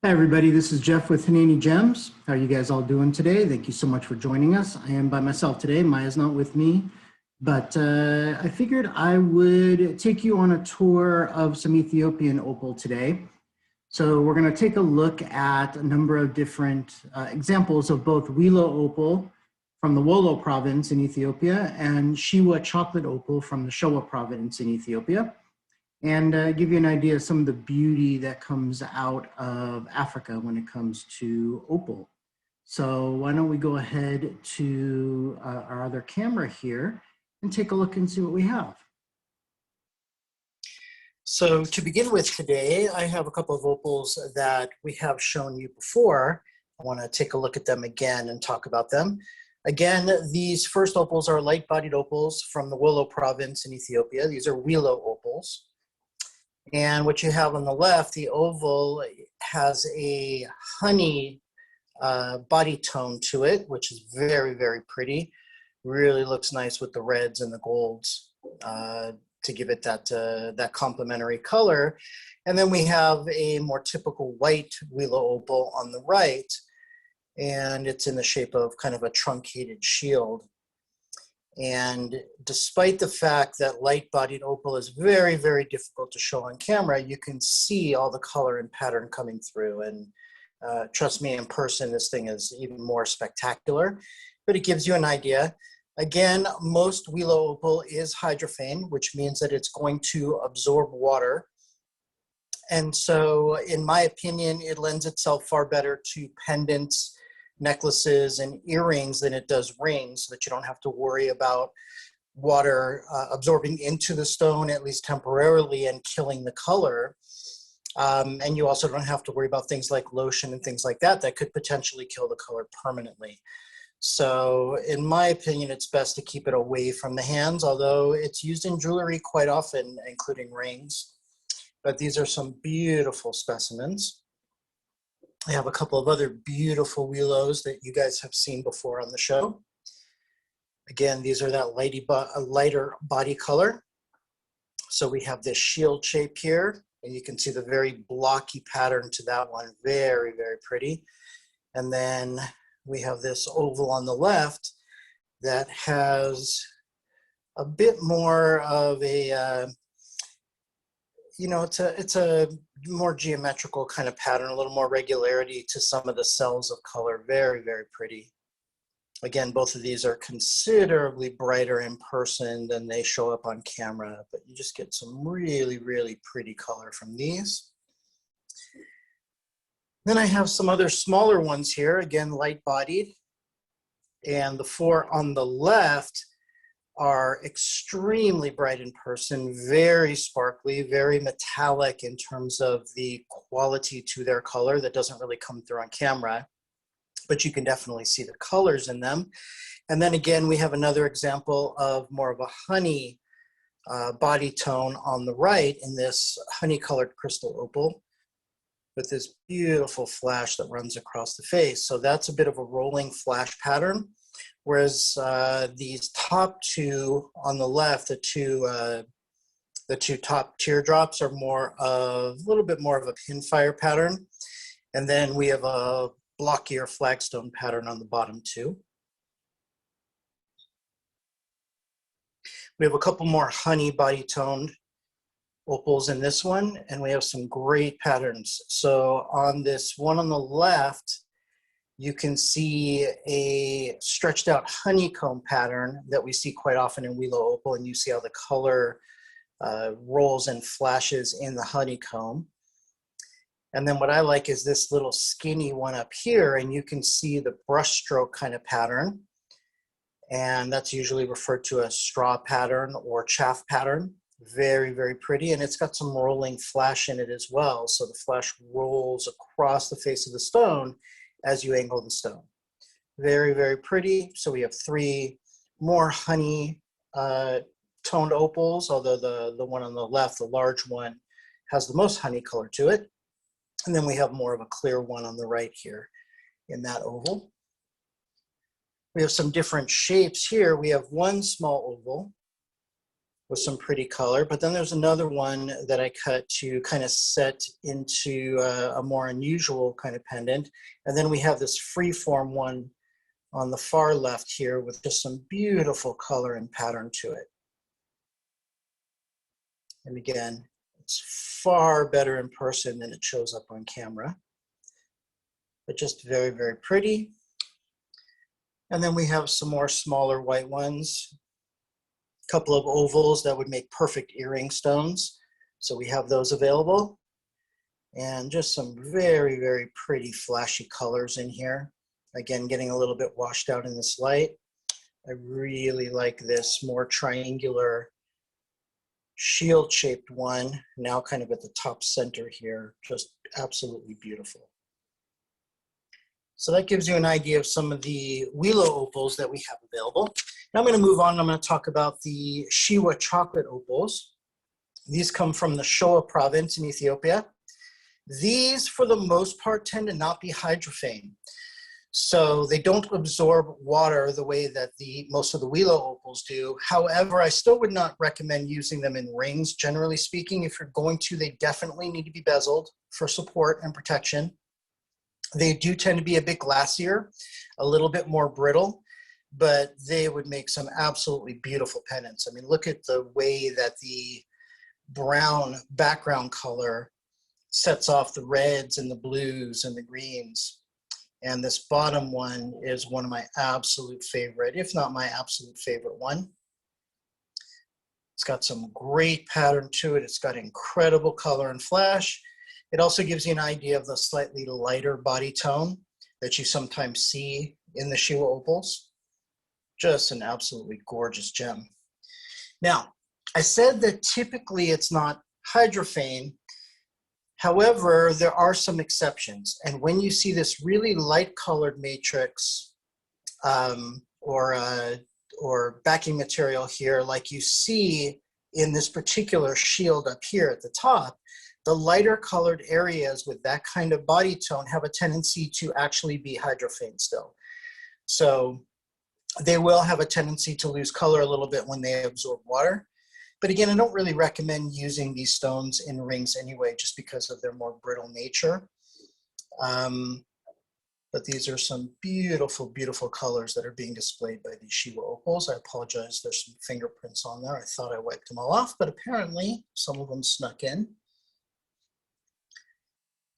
Hi everybody, this is Jeff with Hanani Gems. How are you guys all doing today? Thank you so much for joining us. I am by myself today. Maya's not with me, but I figured I would take you on a tour of some Ethiopian opal today. So we're going to take a look at a number of different examples of both Welo opal from the Wollo Province in Ethiopia and Shewa chocolate opal from the Shoa Province in Ethiopia, and give you an idea of some of the beauty that comes out of Africa when it comes to opal. So why don't we go ahead to our other camera here and take a look and see what we have. So to begin with today, I have a couple of opals that we have shown you before. I want to take a look at them again and talk about them. Again, these first opals are light-bodied opals from the Wollo Province in Ethiopia. These are Welo opals. And what you have on the left, the oval has a honey body tone to it, which is very, very pretty. Really looks nice with the reds and the golds to give it that complementary color. And then we have a more typical white Welo opal on the right, and it's in the shape of kind of a truncated shield. And despite the fact that light-bodied opal is very, very difficult to show on camera, you can see all the color and pattern coming through. And trust me, in person, this thing is even more spectacular, but it gives you an idea. Again, most Welo opal is hydrophane, which means that it's going to absorb water. And so, in my opinion, it lends itself far better to pendants, necklaces, and earrings than it does rings, so that you don't have to worry about water absorbing into the stone, at least temporarily, and killing the color. And you also don't have to worry about things like lotion and things like that that could potentially kill the color permanently. So in my opinion, it's best to keep it away from the hands, although it's used in jewelry quite often, including rings. But these are some beautiful specimens. I have a couple of other beautiful Welos that you guys have seen before on the show. Again, these are that lighter body color. So we have this shield shape here, and you can see the very blocky pattern to that one. Very, very pretty. And then we have this oval on the left that has a bit more of a, it's a more geometrical kind of pattern, a little more regularity to some of the cells of color. Very, very pretty. Again, both of these are considerably brighter in person than they show up on camera, but you just get some really, really pretty color from these. Then I have some other smaller ones here, again, light-bodied. And the four on the left are extremely bright in person, very sparkly, very metallic in terms of the quality to their color that doesn't really come through on camera, but you can definitely see the colors in them. And then again, we have another example of more of a honey body tone on the right in this honey-colored crystal opal with this beautiful flash that runs across the face. So that's a bit of a rolling flash pattern. Whereas these top two on the left, the two top teardrops are a little bit more of a pinfire pattern. And then we have a blockier flagstone pattern on the bottom two. We have a couple more honey body toned opals in this one, and we have some great patterns. So on this one on the left, you can see a stretched out honeycomb pattern that we see quite often in Welo opal, and you see how the color rolls and flashes in the honeycomb. And then what I like is this little skinny one up here, and you can see the brushstroke kind of pattern. And that's usually referred to as straw pattern or chaff pattern. Very, very pretty, and it's got some rolling flash in it as well. So the flash rolls across the face of the stone as you angle the stone. Very, very pretty. So we have three more honey toned opals, although the one on the left, the large one, has the most honey color to it. And then we have more of a clear one on the right here in that oval. We have some different shapes here. We have one small oval, with some pretty color. But then there's another one that I cut to kind of set into a more unusual kind of pendant. And then we have this freeform one on the far left here with just some beautiful color and pattern to it. And again, it's far better in person than it shows up on camera, but just very, very pretty. And then we have some more smaller white ones, a couple of ovals that would make perfect earring stones. So we have those available. And just some very, very pretty flashy colors in here. Again, getting a little bit washed out in this light. I really like this more triangular shield-shaped one, now kind of at the top center here, just absolutely beautiful. So that gives you an idea of some of the Welo opals that we have available. Now I'm going to move on. I'm going to talk about the Shewa chocolate opals. These come from the Shoa Province in Ethiopia. These, for the most part, tend to not be hydrophane. So they don't absorb water the way that most of the Welo opals do. However, I still would not recommend using them in rings. Generally speaking, if you're going to, they definitely need to be bezeled for support and protection. They do tend to be a bit glassier, a little bit more brittle, but they would make some absolutely beautiful pendants. I mean, look at the way that the brown background color sets off the reds and the blues and the greens. And this bottom one is one of my absolute favorite, if not my absolute favorite one. It's got some great pattern to it. It's got incredible color and flash. It also gives you an idea of the slightly lighter body tone that you sometimes see in the Shewa opals. Just an absolutely gorgeous gem. Now, I said that typically it's not hydrophane. However, there are some exceptions. And when you see this really light colored matrix or backing material here, like you see in this particular shield up here at the top, the lighter colored areas with that kind of body tone have a tendency to actually be hydrophane still. So they will have a tendency to lose color a little bit when they absorb water. But again, I don't really recommend using these stones in rings anyway, just because of their more brittle nature. But these are some beautiful, beautiful colors that are being displayed by these Shewa opals. I apologize, there's some fingerprints on there. I thought I wiped them all off, but apparently some of them snuck in.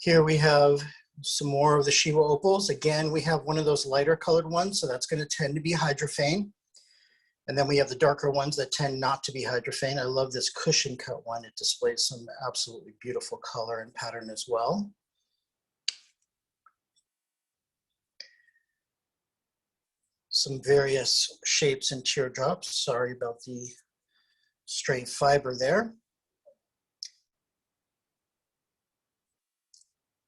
Here we have some more of the Shewa opals. Again, we have one of those lighter colored ones, so that's going to tend to be hydrophane. And then we have the darker ones that tend not to be hydrophane. I love this cushion cut one. It displays some absolutely beautiful color and pattern as well. Some various shapes and teardrops. Sorry about the stray fiber there.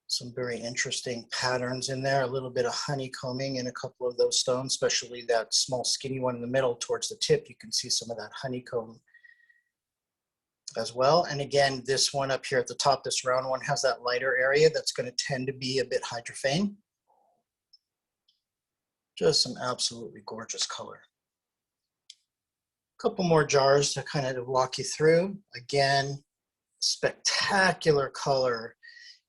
Some very interesting patterns in there, a little bit of honeycombing in a couple of those stones, especially that small skinny one in the middle towards the tip. You can see some of that honeycomb as well. And again, this one up here at the top, this round one, has that lighter area that's going to tend to be a bit hydrophane. Just some absolutely gorgeous color. A couple more jars to kind of walk you through. Again, spectacular color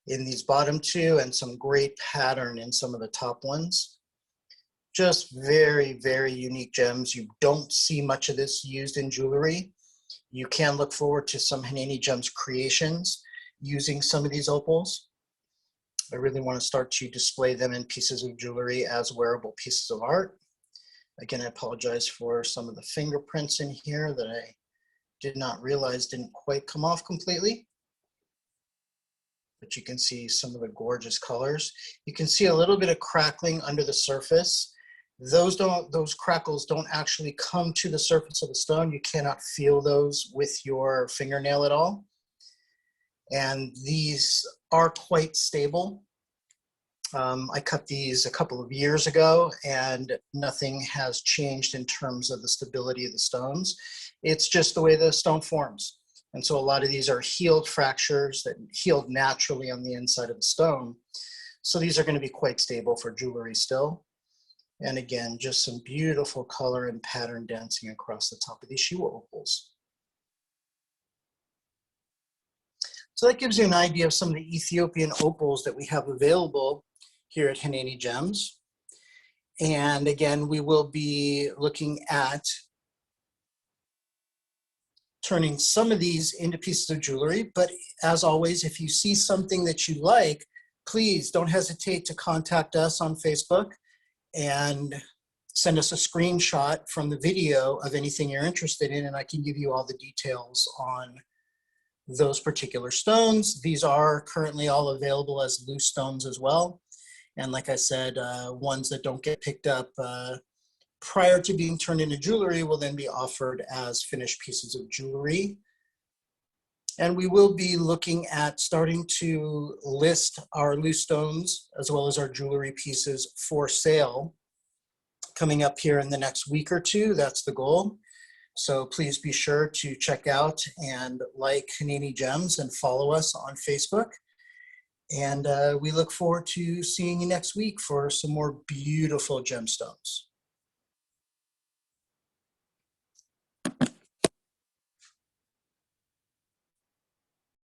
in these bottom two and some great pattern in some of the top ones. Just very, very unique gems. You don't see much of this used in jewelry. You can look forward to some Haneni Gems creations using some of these opals. I really want to start to display them in pieces of jewelry as wearable pieces of art. Again, I apologize for some of the fingerprints in here that I did not realize didn't quite come off completely. But you can see some of the gorgeous colors. You can see a little bit of crackling under the surface. Those crackles don't actually come to the surface of the stone. You cannot feel those with your fingernail at all. And these are quite stable. I cut these a couple of years ago and nothing has changed in terms of the stability of the stones. It's just the way the stone forms. And so a lot of these are healed fractures that healed naturally on the inside of the stone. So these are going to be quite stable for jewelry still. And again, just some beautiful color and pattern dancing across the top of these Shewa opals. So that gives you an idea of some of the Ethiopian opals that we have available here at Haneni Gems. And again, we will be looking at turning some of these into pieces of jewelry. But as always, if you see something that you like, please don't hesitate to contact us on Facebook and send us a screenshot from the video of anything you're interested in, and I can give you all the details on those particular stones. These are currently all available as loose stones as well. And like I said, ones that don't get picked up prior to being turned into jewelry will then be offered as finished pieces of jewelry. And we will be looking at starting to list our loose stones as well as our jewelry pieces for sale coming up here in the next week or two. That's the goal. So please be sure to check out and like Haneni Gems and follow us on Facebook. And we look forward to seeing you next week for some more beautiful gemstones.